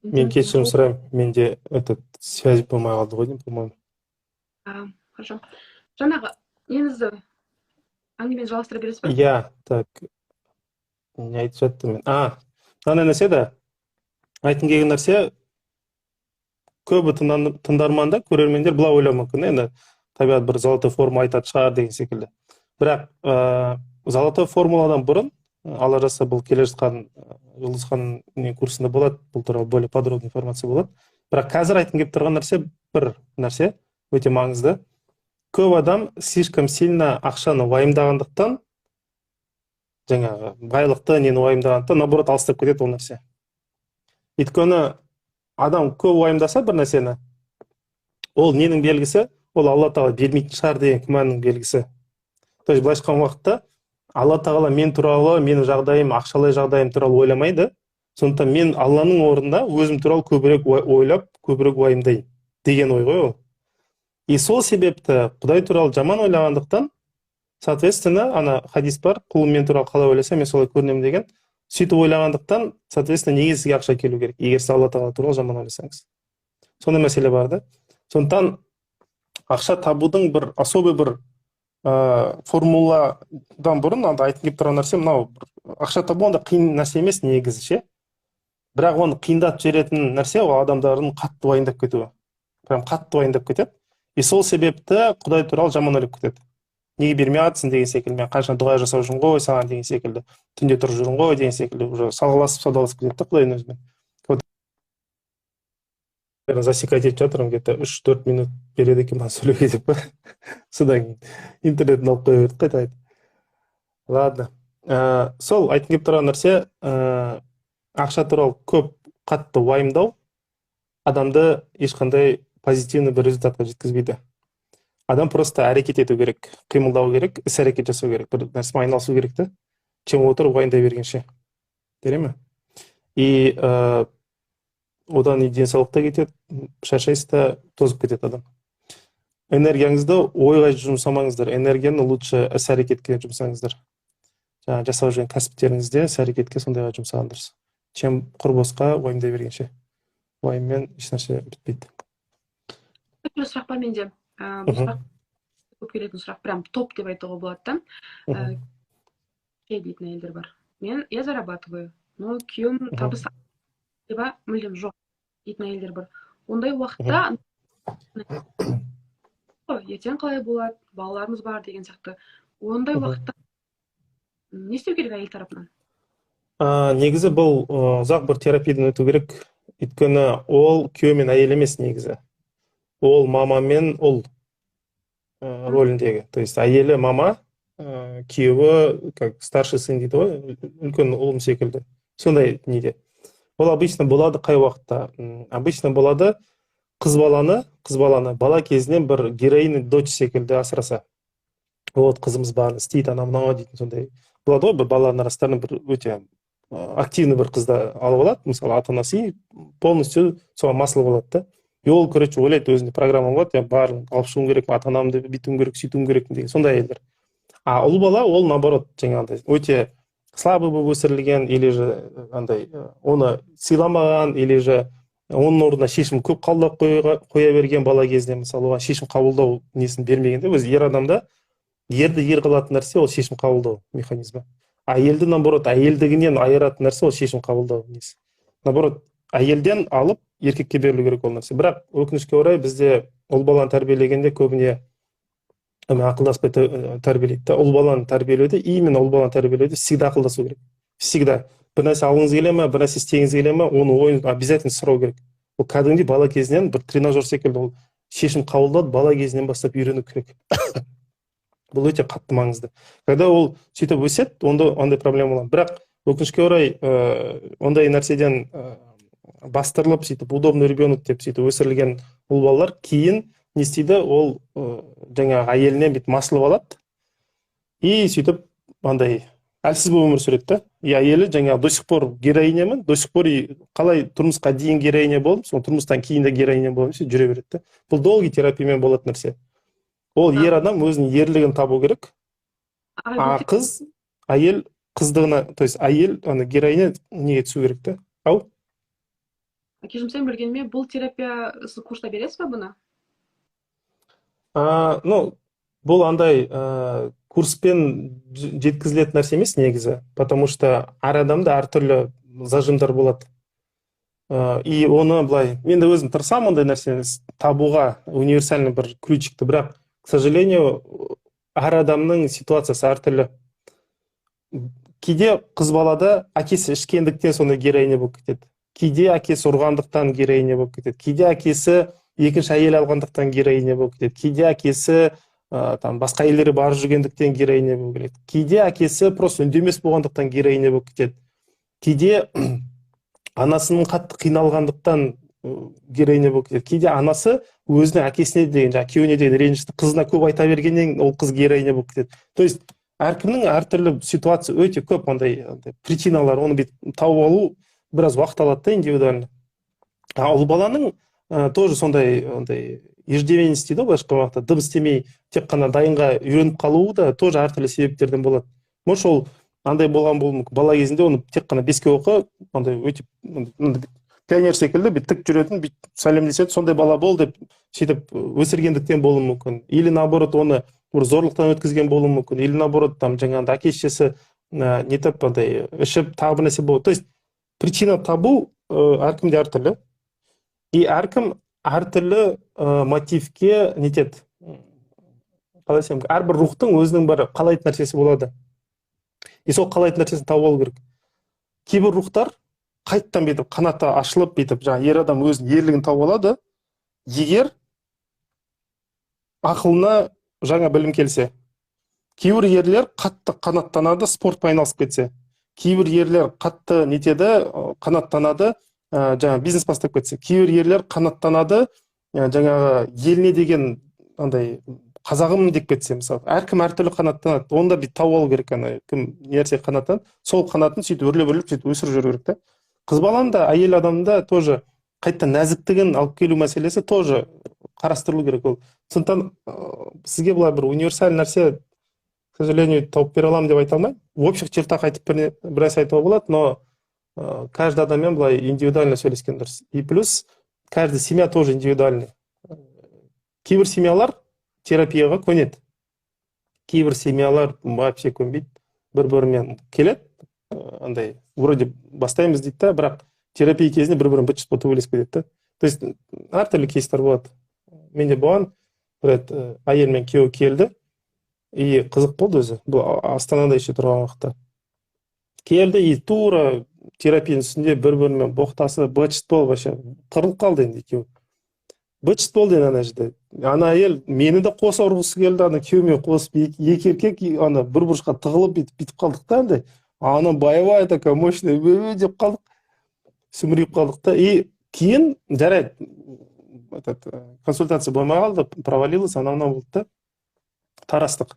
Мен интернеттен кешірім қол. сұраймын. Менде этот связь болмай қалды ғой деймін, по-моему. Хорошо. Жаңағы неңізді әңгімені жалғастыра бересіз ба? Иә, так, не айтып жаттым мен. Мынандай нәрсе да, айтқым келген нәрсе, көбі тыңдармандар, көрермендер былай ойлауы мүмкін, енді табиғат бір золотой форма айтады шығар деген секілді. Бірақ золотой формуладан бұрын, алла жазса бұл келе жатқан Жұлдызханның курсында болады, бұл туралы более подробный информация болады. Бірақ қазір айтқым келіп тұрған нәрсе, бір нәрсе өте маңызды. Көп адам слишком сильно ақшаны уайымдағандықтан, жаңағы байлықты нені уайымдағандықтан, наоборот, алыстап кетеді ол нәрсе. Өйткені адам көп уайымдаса бір нәрсені, ол ненің белгісі? Ол Алла тағала бермейтін шығар деген күмәннің белгісі. То есть былайша айтқан уақытта Алла тағала мен туралы, менің жағдайым, ақшалай жағдайым туралы ойламайды. Сондықтан мен Алланың орнында өзім туралы көбірек ойлап, көбірек уайымдаймын деген ой ғой ол. И сол себепті Құдай туралы жаман ойлағандықтан, соответственно, ана хадис бар, құлым мен туралы қалай ойласа, мен солай көрінемін деген. Сөйтіп ойлағандықтан, соответственно, неге сізге ақша келу керек, егер сіз Алла тағала туралы жаман ойласаңыз. Сондай мәселе бар да. Сондықтан ақша табудың бір особый бір формуладан бұрын айтып келіп тұрған нәрсе мынау, ақша табу онда қиын нәрсе емес негізі ше. Бірақ оны қиындатып жіберетін нәрсе ол адамдардың қатты уайымдап кетуі. Прям қатты уайымдап кетеді. И сол себепті Құдай туралы жаман ойлап кетеді. Неге бермей жатсың деген секілді, мен қанша дұға жасап жүрмін ғой саған деген секілді, түнде тұрып жүрмін ғой деген секілді, уже саудаласып кетеді Құдайдың өзімен. Засекать етіп жатырмын, где-то 3-4 минут береді екен маған сөйлеуге деп. Содан кейін интернетін алып қоя берді қайта. Ладно. Сол айтқым келіп тұрған нәрсе, ақша туралы көп қатты уайымдау адамды ешқандай позитивный бір результатқа жеткізбейді. Адам просто әрекет ету керек, қимылдау керек, іс әрекет жасау керек, бір нәрсемен айналысу керек те, чем отырып уайымдай бергенше. Бере ме? И одан денсаулық та кетеді, шаршайсыз да, тозып кетеді адам. Энергияңызды ойға жұмсамаңыздар, энергияны лучше іс әрекетке жұмсаңыздар. Жаңа жасап жүрген кәсіптеріңізде іс әрекетке сондайға жұмсағандарсыз. Чем құр босқа уайымдай бергенше. Уайыммен ешнәрсе бітпейді. Бір сұрақ бар менде. Бұл сұрақ көп келетін сұрақ, прям топ деп айтуға болады да. Дейтін әйелдер бар. Я зарабатываю, но күйеуім табыс мүлдем жоқ дейтін әйелдер бар. Ондай уақытта ертең қалай болады, балаларымыз бар деген сияқты. Ондай уақытта не істеу керек әйел тарапынан? Негізі бұл ұзақ бір терапиядан өту керек. Өйткені ол күйеу мен әйел емес негізі. Ол мама мен ұл рөліндегі. То есть әйелі мама, күйеуі как старший сын дейді ғой, үлкен ұлым секілді. Сондай неде. Ол обычно болады қай уақытта? Обычно болады қыз баланы бала кезінен бір героиня дочь секілді асыраса. Вот қызымыз бар, істейді ана мынау дейтін сондай. Болады ғой бір балалардың арасынан бір өте активный бір қызды алып алады, мысалы ата-анасы полностью соған масыл болады да. И ол, короче, ойлайды өзінде программа болады, я барын алып шығуым керек, ата-анамды бүйтуім керек, сөйтуім керек деген сондай әйелдер. Ұл бала ол наоборот жаңағыдай өте слабый болып өсірілген, или же андай оны сыйламаған, или же оның орнына шешім көп қабылдап қоя берген бала кезінде, мысалы оған шешім қабылдау несін бермегенде, өзі ер адамда ерді ер қылатын нәрсе ол шешім қабылдау механизмі. Әйелді наоборот әйелдігінен айыратын нәрсе ол шешім қабылдау несі. Наоборот әйелден алып еркекке берілу керек ол нәрсе. Бірақ өкінішке орай бізде ұл баланы тәрбиелегенде көбіне ақылдаспай тәрбиелейді. Ұл баланы тәрбиелеуде, именно ұл баланы тәрбиелеуде всегда ақылдасу керек. Всегда. Бір нәрсе алғыңыз келе ме, бір нәрсе істегіңіз келе ме, оны ойын обязательно сұрау керек. Ол кәдімгідей бала кезінен бір тренажер секілді ол шешім қабылдауды бала кезінен бастап үйрену керек. Бұл өте қатты маңызды. Когда ол сөйтіп өседі, онда ондай проблема болады. Бірақ өкінішке орай ондай нәрседен бастырылып, сөйтіп удобный ребенок деп сөйтіп өсірілген ұл балалар кейін не істейді, ол жаңағы әйелінен бүйтіп масылып алады и сөйтіп андай әлсіз болып өмір сүреді да. И әйелі жаңағы до сих пор героинямын, до сих пор қалай тұрмысқа дейін героиня болып, сол тұрмыстан кейін де героиня болып жүре береді да. Бұл долгий терапиямен болатын нәрсе. Ол ер адам өзінің ерлігін табу керек. Қыз, әйел қыздығына, то есть әйел ана героиня неге түсу керек та. Ау? кешірім сұрайын білгеніме, бұл терапия сіз курста бересіз бе бұны? Ну, бұл андай курспен жеткізілетін нәрсе емес негізі, потому что әр адамда әртүрлі зажимдар болады. И оны былай, мен де өзім тырысамын ондай нәрсені табуға, универсальный бір ключикті, бірақ, к сожалению, әр адамның ситуациясы әртүрлі. Кейде қыз балада әкесі ішкендіктен сондай героиня болып кетеді. Кейде әкесі ұрғандықтан героиня болып кетеді. Кейде әкесі екінші әйел алғандықтан героиня болып кетеді. Кейде әкесі басқа әйелдері барып жүргендіктен героиня болып кетеді. Кейде әкесі просто үндемес болғандықтан героиня болып кетеді. Кейде анасының қатты қиналғандықтан героиня болып кетеді. Кейде анасы өзінің әкесіне деген, күйеуіне деген ренжісті қызына көп айта бергеннен ол қыз героиня болып кетеді. То есть әркімнің әртүрлі ситуация өте көп, ондай причиналар, оны тауып алу біраз уақыт алады да, индивидуально. Ұл баланың тоже сондай иждивенность дейді, былайша айтқанда, дым істемей тек қана дайынға үйреніп қалуы да тоже әртүрлі себептерден болады. Может, ол андай болған болуы мүмкін. Бала кезінде оны тек қана беске оқы, андай өте пионер секілді тік жүретін, сәлемдеседі, сондай бала бол деп сөйтіп өсіргендіктен болуы мүмкін. Или наоборот, оны зорлықтан өткізген болуы мүмкін. Или наоборот, там жаңағыдай әке-шешесі нетіп ішіп тағы бір нәрсе болады. То есть причина табу әркімде әртүрлі. И әркім әртүрлі мотивке нетеді. Қалай десем, әрбір рухтың өзінің бір қалайтын нәрсесі болады. И сол қалайтын нәрсесін тауып алу керек. Кейбір рухтар қайттан бетіп, қанаты ашылып бетіп, ер адам өзінің ерлігін тауып алады, егер ақылына жаңа білім келсе. Кейбір ерлер қатты қанаттанады, спортпен айналысып кетсе. Кейбір ерлер қатты нетеді, қанаттанады, жаңа бизнес бастап кетсе. Кейбір ерлер қанаттанады, жаңағы еліне деген андай қазағым деп кетсе, мысалы. Әркім әртүрлі қанаттанады. Оны да тауып алу керек, кім нәрсе қанаттанады, сол қанатын сөйтіп өрлеп сөйтіп өсіріп жүру керек та. Қыз баланың да, әйел адамның да тоже қайта нәзіктігін алып келу мәселесі тоже қарастырылу керек. Ол сондықтан сізге былай бір универсальный нәрсе, к сожалению, тауып бере аламын деп айта алмаймын. В общих чертах айтып біраз айтуға болады, но каждый адаммен былай индивидуально сөйлескен дұрыс. И плюс каждая семья тоже индивидуальный. Кейбір семьялар терапияға көнеді. Кейбір семьялар вообще көнбейді. Бір-бірімен келеді, андай вроде бастаймыз дейді да, бірақ терапия кезінде бір-бірін быт-шыт болып төбелесіп кетеді. То есть әртүрлі кейстер болады. Менде болған бір әйел мен күйеуі келді, и қызық болды өзі. Бұл Астанада еще тұрған уақытта. Келді, и тура терапияның үстінде бір-бірімен боқтасы, быт-шыт болып, вообще қырылып қалды енді екеуі. Быт-шыт болды енді ана жерде. Ана әйел мені де қоса ұрғысы келді, ана күйеуімен қосып, екі еркек ана бір бұрышқа тығылып бүйтіп қалдық та, андай. Ана боевая такая мощная деп қалдық, сүмірейіп қалдық та. И кейін жарайды, консультация болмай қалды, провалилась, анау болды да, тарастық.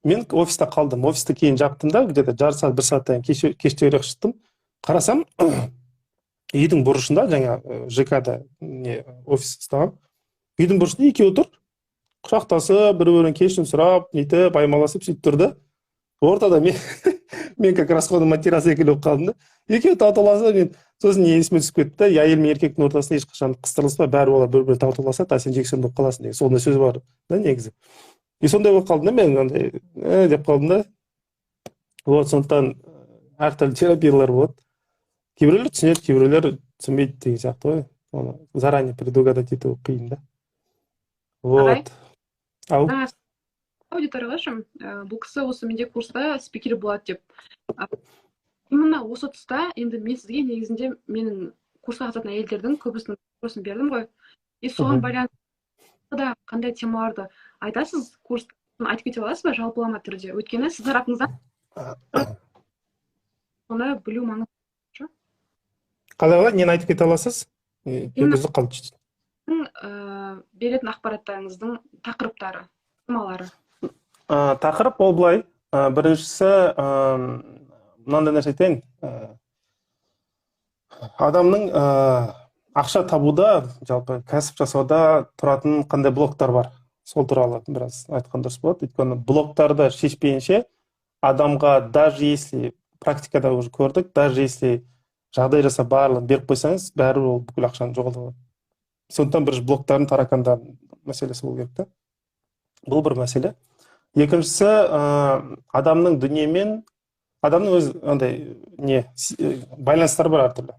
Мен офиста қалдым, офисті кейін жаптым да, где-то жарты сағат, бір сағаттан кештерек шықтым. Қарасам, үйдің бұрышында, жаңа ЖК-да офис ұстаған, үйдің бұрышында екеуі тұр, құшақтасып, бір-бірін кешірім сұрап, нетіп, аймаласып сөйтіп тұрды. Ортада мен как расходный материал секілді болып қалдым да. Екеуі татуласып, мен сосын есіме түсіп кетті, әйел мен еркектің ортасында ешқашан қыстырылыспа, бәрі олар бір-бірін татуласады, сен жексен болып қаласың деген сондай сөз бар да негізі. И сондай болып қалдым да, мен андай деп қалдым да. Вот, сондықтан әртүрлі терапиялар болады. Кейбіреулер түсінеді, кейбіреулер түсінбейді деген сияқты ғой. Оны заранее предугадать ету қиын да. Вот. Ау. Аудиторияға шым, бұл кісі осы менде курста спикер болады деп. Именно осы тұста, енді мен сізге негізінде менің курсқа қатысатын әйелдердің көбісінің курсын бердім ғой. И соған байланысты да қандай темаларды айтасыз, курста айтып кете аласыз ба жалпылама түрде? Өйткені сіз тарапыңыздан оны білу маңызды. Қалай, нені айтып кете аласыз? Беретін ақпараттарыңыздың тақырыптары, темалары. Тақырып ол былай. Біріншісі, мынандай нәрсе айтайын. Адамның ақша табуда, жалпы кәсіп жасауда тұратын қандай блоктар бар. Сол туралы біраз айтқан дұрыс болады. Өйткені блоктарды шешпейінше адамға, даже если практикада уже көрдік, даже если жағдай жасап барлығын беріп қойсаңыз, бәрібір ол бүкіл ақшаны жоғалтып алады. Сондықтан бір блоктардың, таракандардың мәселесі болу керек та. Бұл бір мәселе. Екіншісі, адамның дүниемен, адамның өз андай байланыстары бар әртүрлі.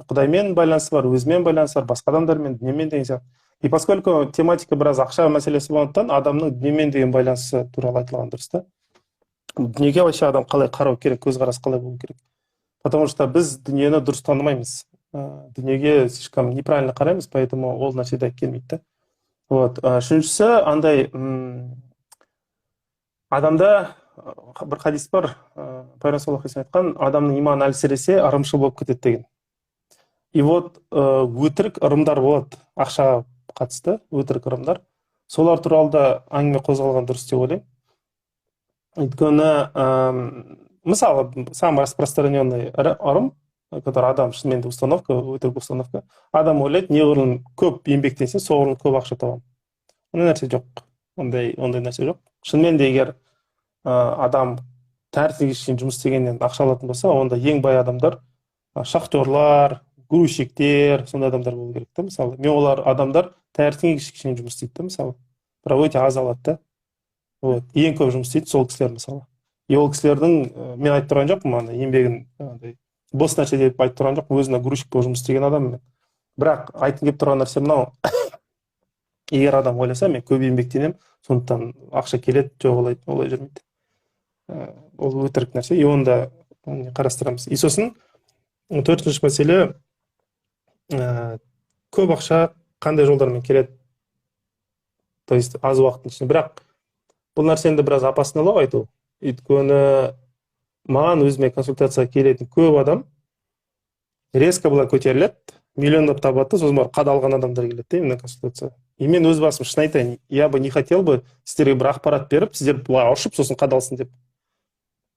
Құдаймен байланысы бар, өзімен байланысы бар, басқа адамдармен, дүниемен деген сияқты. И поскольку тематика біраз ақша мәселесі болғандықтан, адамның дүниемен деген байланысы туралы айтылған дұрыс та. Дүниеге вообще адам қалай қарау керек, көзқарас қалай болу керек. Потому что біз дүниені дұрыс танымаймыз. Дүниеге слишком неправильно қараймыз, поэтому ол нәрседе келмейді да. Вот. Үшіншісі, андай адамда бір хадис бар, пайғамбар саллаллаху алейхи вассалам айтқан, адамның иманы әлсіресе, ырымшыл болып кетеді деген. И вот өтірік ырымдар болады, ақшаға қатысты өтірік ырымдар. Солар туралы да әңгіме қозғалған дұрыс деп ойлаймын. Өйткені, мысалы, самый распространенный ырым, который адам шынымен де установка, өтірік установка. Адам ойлайды, неғұрлым көп еңбектенсе, соғұрлым көп ақша табамын. Ондай нәрсе жоқ. Ондай нәрсе жоқ. Шынымен де егер адам тәртіппен жұмыс істегеннен ақша алатын болса, онда ең бай адамдар шахтерлар, грузчиктер, сондай адамдар болу керек та. Мысалы, мен олар адамдар тәртіппен жұмыс істейді, мысалы, бірақ өте аз алады да. Вот. Ең көп жұмыс істейді сол кісілер, мысалы. И ол кісілердің, мен айтып тұрған жоқпын, еңбегін бос нәрсе деп айтып тұрған жоқпын, өзіне грузчик болып жұмыс істеген адаммын. Бірақ айтып келіп тұрған нәрсе мынау, егер адам ойласа, мен көп еңбектенемін, сондықтан ақша келеді, жоқ, олай жүрмейді. Ол өтірік нәрсе, и онда қарастырамыз. И сосын, төртінші мәселе, көп ақша қандай жолдармен келеді, то есть аз уақыттың ішінде. Бірақ бұл нәрсені біраз опаснылау айту. Өйткені маған өзіме консультацияға келетін көп адам резко былай көтеріледі, миллиондап табады, сосын барып қадалған адамдар келеді именно консультацияға. И мен өз басым шын айтайын, я бы не хотел бы сіздерге бір ақпарат беріп, сіздер былай ұшып, сосын қадалсын деп.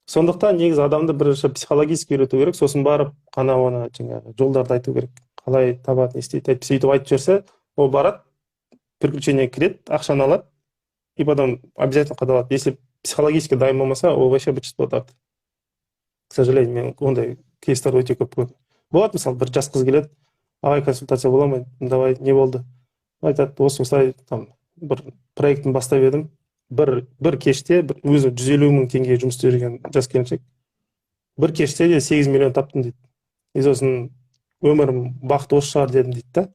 Сондықтан негізі адамды бірінші психологически үйрету керек, сосын барып қана оны жаңағы жолдарды айту керек. Қалай табады, не істейді, сөйтіп айтып жүрсе, ол барады, приключение кіреді, ақшаны алады, и потом обязательно қадалады. Если психологически дайын болмаса, ол вообще бітшіт болады. К сожалению, мен ондай кейстер өте көп көрдім. Болады, мысалы, бір жас қыз келеді, ағай, консультация бола ма? Давай, не болды? Айтады, осылай бір проектін бастап едім, бір кеште өзі 150 мың теңге жұмыс істеп жүрген жас келіншек. Бір кеште де 8 миллион таптым дейді. И сосын өмірім бақыт осы шығар дедім дейді да.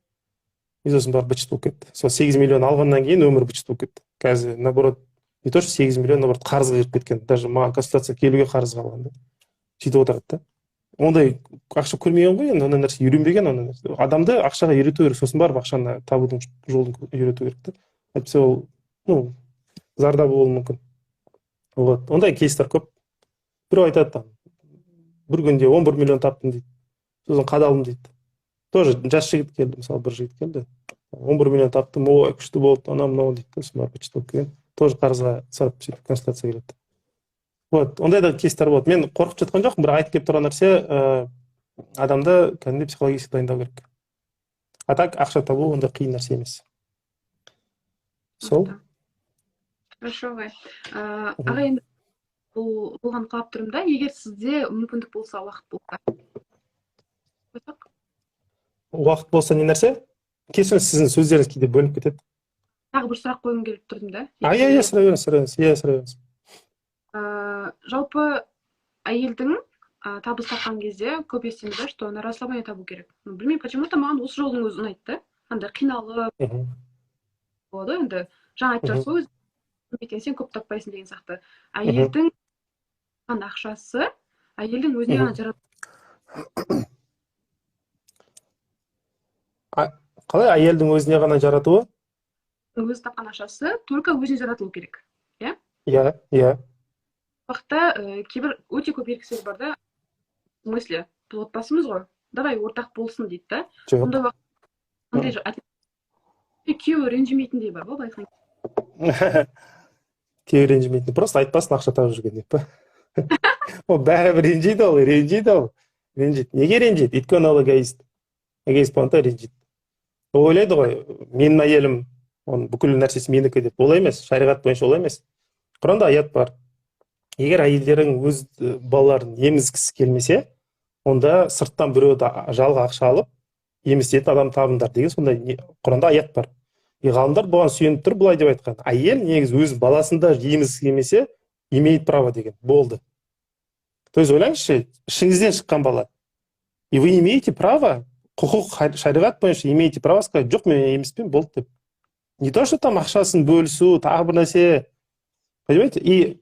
И сосын барып бітшіт болып кетті. Сол 8 миллион алғаннан кейін өмір бітшіт болып кетті. Қазір, наоборот, не то, что 8 миллион, наоборот, қарызға кіріп кеткен. Даже маған консультация келуге қарызға алған да. Сөйтіп отырады да. Ондай ақша көрмеген ғой, енді ондай нәрсе үйренбеген, ондай нәрсе. Адамды ақшаға үйрету керек, сосын барып ақшаны табудың жолын үйрету керек та. Әйтпесе ол, зардабы болуы мүмкін. Вот. Ондай кейстер көп. Біреу айтады, бір күнде 11 миллион таптым дейді. Сосын қадалдым дейді. Тоже жас жігіт келді, мысалы, бір жігіт келді. 11 миллион таптым, ой, күшті болды, анау-мынау дейді. Сосын барып бітшіт болып келген. Тоже қарызға сатып сөйтіп консультация келеді. Вот, ондай да кейстер болады. Мен қорқып жатқан жоқпын, бірақ айтып келіп тұрған нәрсе, адамды кәдімгідей психологически дайындау керек. А так ақша табу ондай қиын нәрсе емес. Сол. Хорошо, ағай. Ағай, енді болған қалап тұрмын да, егер сізде мүмкіндік болса, уақыт болса. Уақыт болса не нәрсе? Кешіріңіз, сіздің сөздеріңіз кейде бөлініп кетеді. Тағы бір сұрақ қойғым келіп тұрдым да. Иә, сұрайыңыз. Жалпы әйелдің табыс тапқан кезде көп естиміз да, что на расслабление табу керек. Білмеймін, почему-то маған осы жолдың өзі ұнайды. Андай қиналып болады, енді жаңа айтып тұрсыз ғой, сен көп таппайсың деген сияқты. Әйелдің ақшасы, әйелдің өзіне ғана жарату. Қалай әйелдің өзіне ғана жаратуы? Өзі тапқан ақшасы только өзіне жаратылу керек. Иә. Уақытта кейбір өте көп еркектер бар да, в смысле, бұл отбасымыз ғой, давай ортақ болсын дейді да. Ондай уақыт күйеуі ренжімейтіндей бар ғой, байқайын. Күйеуі ренжімейтіндей, просто айтпасын ақша тауып жүрген деп па. Ол бәрібір ренжиді ол. Неге ренжиді? Өйткені ол эгоист. Эгоист болғанда ренжиді. Ол ойлайды ғой, менің әйелім, оның бүкіл нәрсесі менікі деп. Олай емес, шариғат бойынша олай емес. Құранда аят бар. Егер әйелдерің өз балаларын емізгісі келмесе, онда сырттан біреуді жалға ақша алып еміз ететін адам табыңдар деген сондай Құранда аят бар. Ғалымдар бұған сүйеніп тұр, былай деп айтқан: әйел негізі өз баласын да еміз емесе имеет право деген болды. То есть ойлаңызшы, ішіңізден шыққан бала. И вы имеете право, құқық шариғат бойынша имеете право сказать: жоқ, мен емеспін, болды деп. Не то, что там ақшасын бөлісу, тағы бір нәрсе. Понимаете? И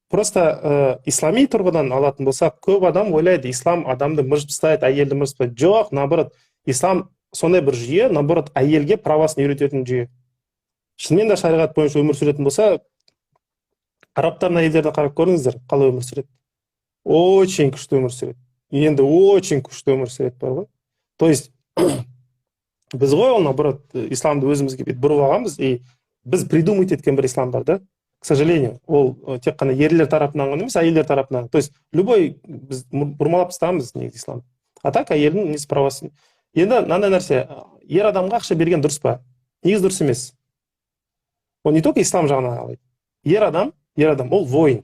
просто ислами тұрғыдан алатын болсақ, көп адам ойлайды, ислам адамды мыжып тастайды, әйелді мыжып тастайды. Жоқ, наоборот, ислам сондай бір жүйе, наоборот, әйелге правасын үйрететін жүйе. Шынымен де шариғат бойынша өмір сүретін болса, арабтардың әйелдеріне қарап көріңіздер, қалай өмір сүреді. Очень күшті өмір сүреді. Енді очень күшті өмір сүреді бар ғой. То есть біз ғой, ол наоборот, исламды өзімізге бұрып алғанбыз, и біз придумать еткен бір ислам бар да. К сожалению, ол тек қана ерлер тарапынан ғана емес, әйелдер тарапынан. То есть любой біз бұрмалап тастағанбыз негізі ислам. А так әйелдің несі правасын. Енді мынандай нәрсе, ер адамға ақша берген дұрыс па? Негізі дұрыс емес. Ол не только ислам жағынан алайды. Ер адам, ол воин,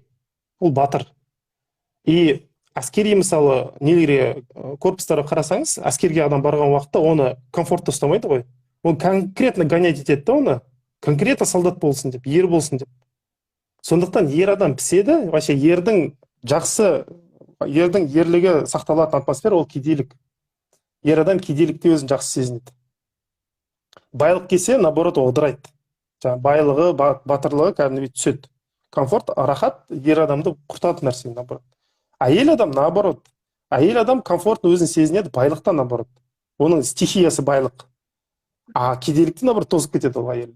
ол батыр. И әскери мысалы нелерге корпустарға қарасаңыз, әскерге адам барған уақытта оны комфортта ұстамайды ғой. Он конкретно гонять етеді да оны, конкретно солдат болсын деп, ер болсын деп. Сондықтан ер адам піседі, вообще ердің ерлігі сақталатын атмосфера ол кедейлік. Ер адам кедейлікте өзін жақсы сезінеді. Байлық келсе, наоборот, одырайды. Байлығы, батырлығы кәдімгідей түседі. Комфорт, рахат ер адамды құртатын нәрсе, наоборот. Әйел адам, наоборот. Әйел адам комфортны өзін сезінеді, байлықтан, наоборот. Оның стихиясы байлық. А кедейлікті, наоборот, тозып кетеді ол әйел.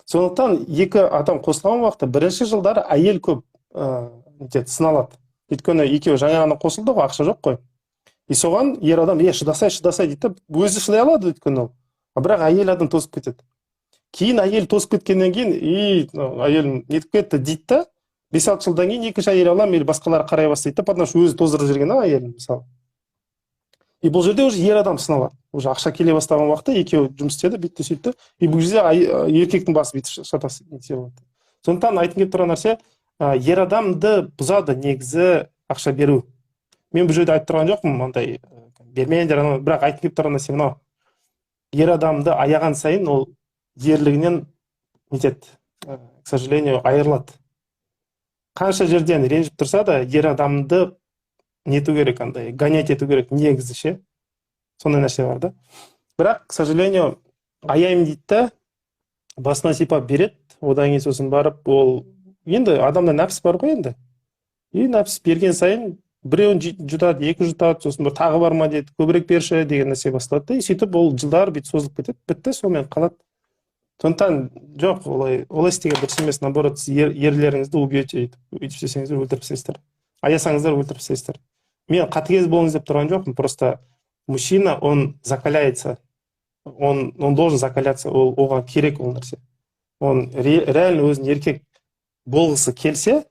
Сондықтан екі адам қосылған уақытта бірінші жылдары әйел көп сыналады. Өйткені екеуі жаңа ғана қосылды ғой, ақша жоқ қой. И соған ер адам шыдасай дейді, өзі шыдай алады өйткені ол. Бірақ әйел адам тозып кетеді. Кейін әйел тозып кеткеннен кейін, әйел нетіп кетті дейді да, 5-6 жылдан кейін екінші әйел аламын, или басқалары қарай бастайды да, потому что өзі тоздырып жүрген әйелін мысалы. И бұл жерде уже ер адам сыналады. Уже ақша келе бастаған уақытта екеуі жұмыс істеді, бүйтті сөйтті. И бұл жерде еркектің басы бүйтіп шатасы. Сондықтан айтқым келіп тұрған нәрсе, ер адамды бұзады негізі ақша беру. Мен бұл жерде айтып тұрған жоқпын, ондай бермеңдер, бірақ айтқым келіп тұрған нәрсе мынау. Ер адамды аяған сайын ол ерлігінен нетеді, к сожалению, айырылады. Қанша жерден ренжіп тұрса да, ер адамды нету керек, андай гонять ету керек негізі ше. Сондай нәрсе бар да. Бірақ, к сожалению, аяйым дейді да, басына сипап береді, одан кейін сосын барып, ол енді адамда нәпсі бар ғой енді. И нәпсі берген сайын біреуін жұтады, екі жұтады, сосын бір тағы бар ма дейді, көбірек берші деген нәрсе басталады да, и сөйтіп ол жылдар бүйтіп созылып кетеді, бітті, сонымен қалады. Сондықтан жоқ, олай істеген дұрыс емес, наоборот, ерлеріңізді убьете, өйтіп істесеңіздер өлтіріп тастайсыздар. Аясаңыздар өлтіріп тастайсыздар. Мен қатыгез болыңыз деп тұрған жоқпын, просто мужчина, он закаляется, он должен закаляться, оған керек ол нәрсе. Он реально өзін еркек болғысы келсе,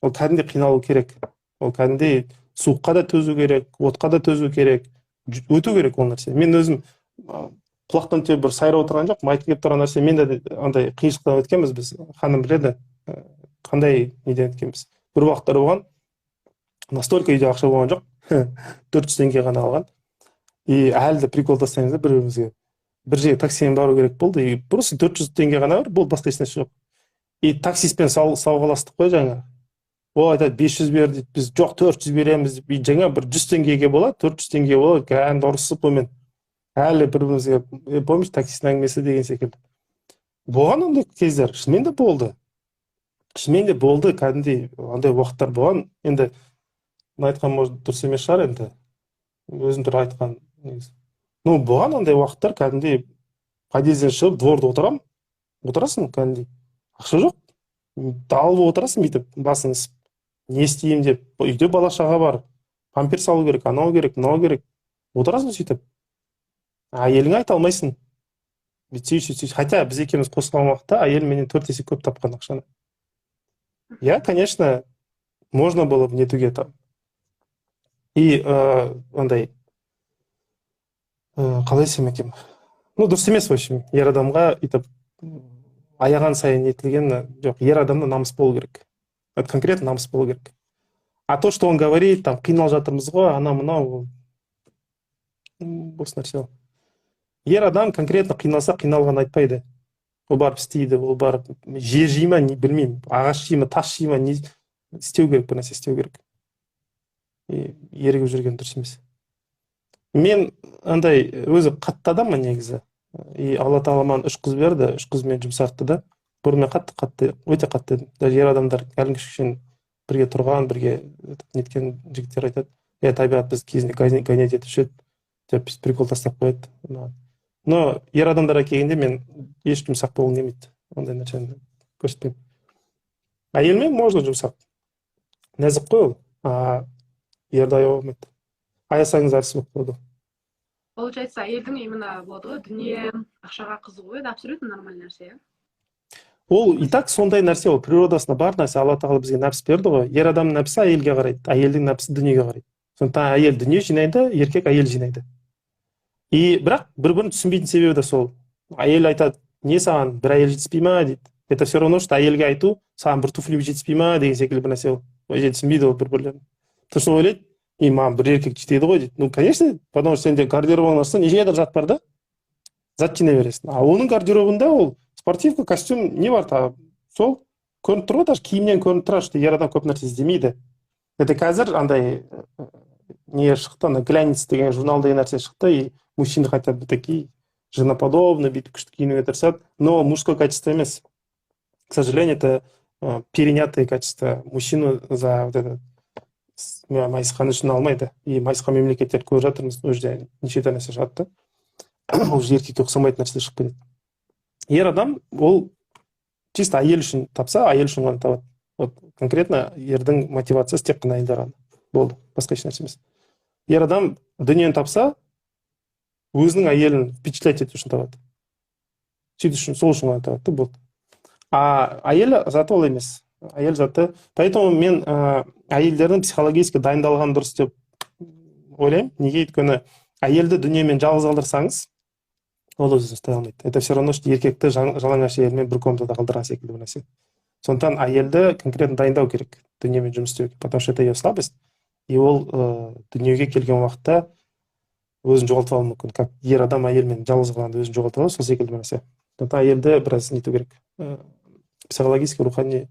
ол кәдімде қиналу керек. Ол кәдімде суыққа да төзу керек, отқа да төзу керек, өту керек ол нәрсе. Мен өзім құлақтан түйіп бір сайрап отырған жоқпын, айтып келіп тұрған нәрсе, мен де андай қиыншылықтан өткенбіз біз, ханым біледі, қандай неден өткенбіз. Бір уақыттар болған, настолько үйде ақша болған жоқ, 400 теңге ғана алған. И әлі де прикол тастаймыз да бір-бірімізге. Бір жерге таксимен бару керек болды, и просто 400 теңге ғана бар, болды, басқа ешнәрсе жоқ. И таксистпен сауғаластық қой жаңа. Ол айтады 500 бер дейді, біз жоқ 400 береміз деп, жаңа бір 100 теңгеге болады, 400 теңге болады, кәдімгі ұрысып онымен. Әлі бір-бірімізге, помнишь, таксистің әңгімесі деген секілді. Болған ондай кездер, шынымен де болды. Шынымен де болды, кәдімгідей андай уақыттар болған. Енді айтқан может дұрыс емес шығар енді. Өзім тұр айтқан негізі. Ну, болған андай уақыттар кәдімгідей подъезден шығып, дворда отырасың кәдімгідей. Ақша жоқ. Далып отырасың бүйтіп, басың ісіп. Не істеймін деп, үйде бала шаға бар. Памперс алу керек, анау керек, мынау керек. Отырасың сөйтіп. Әйеліңе айта алмайсың. Сөйтсей. Хотя біз екеуміз қосылған уақытта әйел менен 4 есе көп тапқан ақшаны. Я, конечно, можно было бы нетуге там. И андай қалай десем екен. Ну, дұрыс емес, в общем, ер адамға өйтіп аяған сайын етілген жоқ, ер адамда намыс болу керек. Это конкретно намыс болу керек. А то, что он говорит, там, қиналып жатырмыз ғой, ана мынау, ол бос нәрсе ол. Ер адам конкретно қиналса, қиналғанын айтпайды. Ол барып істейді, ол барып жер жей ма, білмеймін, ағаш жей ма, тас жей ма, не істеу керек, бір нәрсе істеу керек. Ерігіп жүрген дұрыс емес. Мен андай өзі қатты адаммын негізі. И алла тағала маған 3 қыз берді, 3 қызмен жұмсартты да. Бұрын мен қатты, өте қатты едім. Даже ер адамдар кәдімгі кішкене бірге тұрған, бірге неткен жігіттер айтады, табиғат біз кезінде гонять етуші еді деп прикол тастап қояды. Но ер адамдарға келгенде мен еш жұмсақ болғым келмейді. Ондай нәрсені көрсетпеймін. Әйелмен можно жұмсақ. Нәзік қой ол. Ерді аяуға болмайды. Аясаңыз әрсі болып қалады. Получается, әйелдің именно болады ғой, дүние, ақшаға қызығу, это абсолютно нормальный нәрсе, иә? Ол и так сондай нәрсе, ол природасына бар нәрсе. Алла тағала бізге нәпсі берді ғой. Ер адамның нәпсі әйелге қарайды, әйелдің нәпсі дүниеге қарайды. Сондықтан әйел дүние жинайды, еркек әйел жинайды. И бірақ бір-бірін түсінбейтін себебі де сол. Әйел айтады, не саған бір әйел жетіспей ма дейді. Это все равно, что әйелге айту, саған бір туфли жетіспей ма деген секілді бір нәрсе ол. Түсінбейді ол бір-бірлерін. Потому что ойлайды, маған бір еркек жетеді ғой дейді. Ну, конечно, потому что сенде гардеробыңның астында неше едір зат бар да, зат жинай бересің. А оның гардеробында ол спортивка, костюм не бар та, сол көрініп тұр ғой, даже киімнен көрініп тұрады, что ер адам көп нәрсе іздемейді. Это қазір андай не шықты, ана глянец деген журнал деген нәрсе шықты, и мужчины хотят быть такие женоподобные, бүйтіп күшті киінуге тырысады, но мужское качество емес. К сожалению, это перенятые качества. Мужчину за вот это майысқан үшін алмайды. И майысқан мемлекеттерді көріп жатырмыз, ол жерде неше нәрсе шығады да. Ол жерде еркекке ұқсамайтын нәрсе шығып кетеді. Ер адам ол чисто әйел үшін тапса, әйел үшін ғана табады. Вот конкретно ердің мотивациясы тек қана әйелдер ғана. Болды, басқа еш нәрсе емес. Ер адам дүниені тапса, өзінің әйелін впечатлять ету үшін табады. Сөйту үшін, сол үшін ғана табады, болды. А әйел заты ол емес. Әйел заты. Поэтому мен әйелдердің психологически дайындалған дұрыс деп ойлаймын. Неге? Өйткені әйелді дүниемен жалғыз қалдырсаңыз, ол өзін ұстай алмайды. Это все равно, что еркекті жалаңаш әйелмен бір комнатада қалдырған секілді бір нәрсе. Сондықтан әйелді конкретно дайындау керек, дүниемен жұмыс істеуге, потому что это ее слабость. И ол дүниеге келген уақытта өзін жоғалтып алуы мүмкін. Как ер адам әйелмен жалғыз қалғанда өзін жоғалтып алады, сол секілді бір нәрсе. Сондықтан әйелді біраз нету керек. Психологически, рухани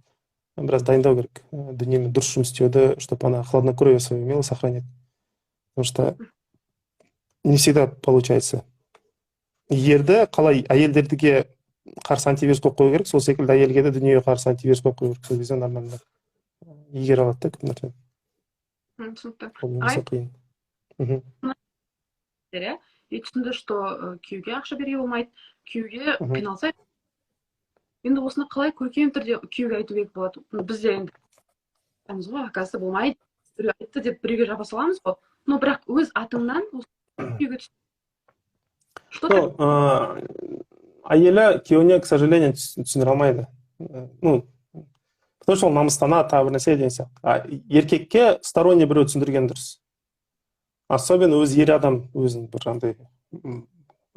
біраз дайындау керек. Дүниемен дұрыс жұмыс істеуді, чтобы она хладнокровие свое умела сохранять. Потому что не всегда получается. Ерді қалай әйелдерге қарсы антивирус қойып қою керек, сол секілді әйелге де дүниеге қарсы антивирус қойып қою керек. Сол кезде нормально егер алады да көп нәрсе. Түсінікті. Болмаса қиын. И түсінді, что күйеуге ақша беруге болмайды, күйеуге қиналса, енді осыны қалай көркем түрде күйеуге айту керек болады. Бізде енді айтамыз ғой, оказывается болмайды, біреу айтты деп біреуге жаба саламыз ғой. Но бірақ өз атыңнан күйеуге әйелі күйеуіне, к сожалению, түсіндіре алмайды. Ну, потому что ол намыстанады, тағы бір нәрсе деген сияқты. Еркекке сторонний біреу түсіндірген дұрыс. Особенно өз ер адам өзін бір андай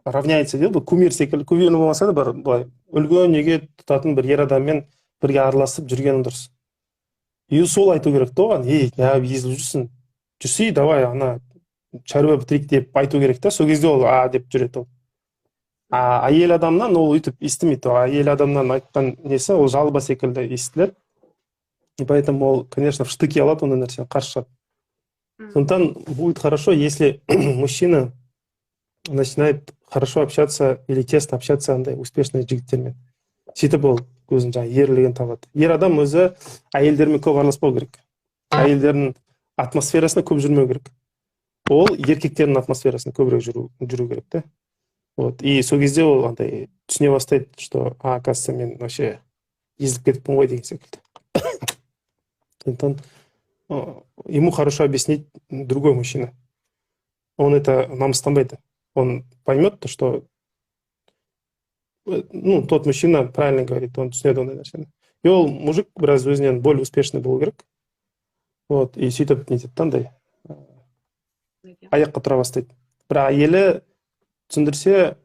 равняется дейді, кумир секілді, кумир болмаса да бір былай үлгі неге тұтатын бір ер адаммен бірге араласып жүргені дұрыс. И сол айту керек та оған, неғып езіліп жүрсің, жүрсей, давай ана шаруа бітірейік деп айту керек та, сол кезде ол деп жүреді ол. Әйел адамнан ол өйтіп естімейді, әйел адамнан айтқан несі ол жалба секілді естіледі. И поэтому ол, конечно, в штыки алады ондай нәрсені, қарсы шығады. Сондықтан будет хорошо, если мужчина начинает хорошо общаться или тесно общаться андай успешный жігіттермен. Сөйтіп ол өзінің жаңағы ерлігін табады. Ер адам өзі әйелдермен көп араласпау керек. Әйелдердің атмосферасына көп жүрмеу керек. Ол еркектердің атмосферасына көбірек жүру керек та. Вот. И сол кезде ол андай түсіне бастайды, что оказывается, мен вообще езіліп кетіппін ғой деген секілді. Сондықтан ему хорошо объяснить другой мужчина. Он это намыстанбайды. Он поймет, что тот мужчина правильно говорит, он түсінеді ондай нәрсені. И ол мужик біраз өзінен более успешный болу керек. Вот. И сөйтіп нетеді тандай аяққа тұра бастайды. Бірақ әйелі түсіндірсе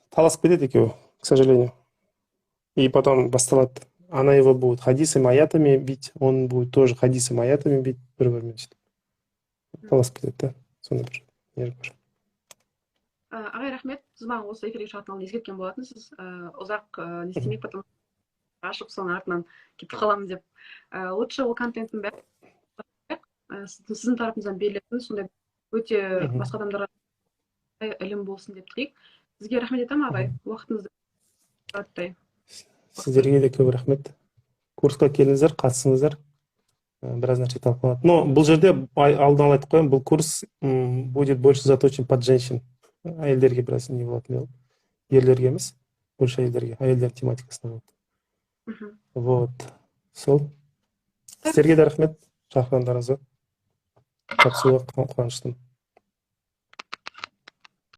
таласып кетеді екеуі, к сожалению. И потом басталады она его будет хадисами, аятами бить, он будет тоже хадисами, аятами бить, бір-бірімен сөйтіп таласып кетеді да. Сондай бір нелер бар. Ағай, рахмет. Сіз маған осы эфирге шығатын алдын ескерткен болатынсыз. Ұзақ не істемейік, потом ашып соның артынан кетіп қаламын деп. Лучше ол контенттің бәрі сіздің тарапыңыздан берілетін сондай өте басқа адамдарға ілім болсын деп тілейік. Сізге рахмет етемін, ағай. Уақытыңызды жаратпай. Сіздерге де көп рахмет. Курсқа келіңіздер, қатысыңыздар. Біраз нәрсе талқыланады. Но бұл жерде алдын ала айтып қоямын, бұл курс будет больше заточен под женщин. Әйелдерге біраз не болады. Ерлерге емес, больше әйелдерге. Әйелдер тематикасына болады. Вот. Сол. Сіздерге де рахмет. Шақырғандарыңызға. Қатысуға қуаныштымын.